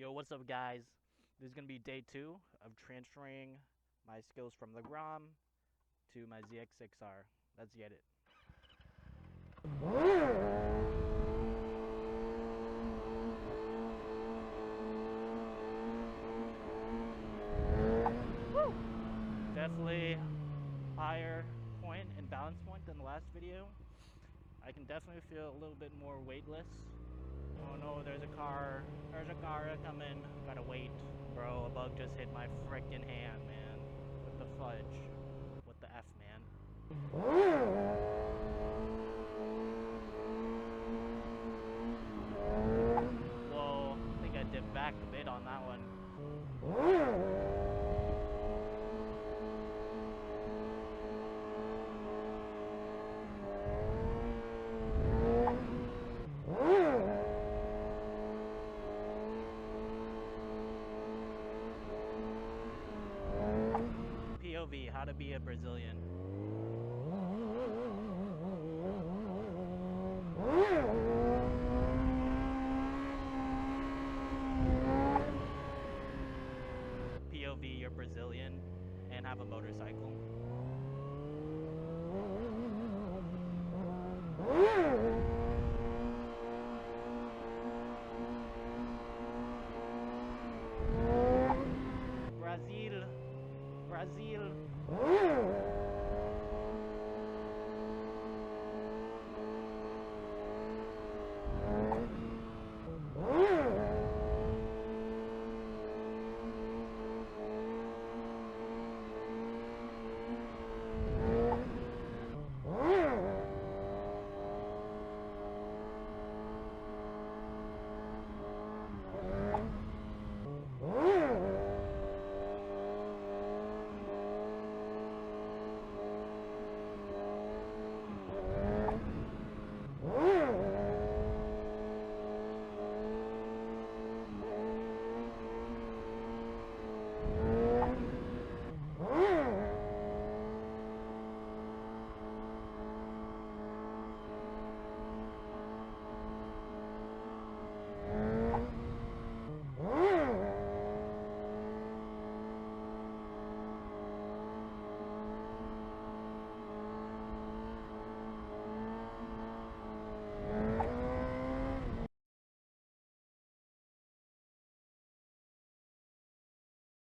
Yo, what's up, guys? This is gonna be day 2 of transferring my skills from the Grom to my ZX6R. Let's get it. Woo! Definitely higher point and balance point than the last video. I can definitely feel a little bit more weightless. Oh no, there's a car coming. Gotta wait. Bro, a bug just hit my frickin' hand, man. What the fudge? What the F, man? Whoa, I think I dipped back a bit on that one. POV, how to be a Brazilian. POV, you're Brazilian and have a motorcycle.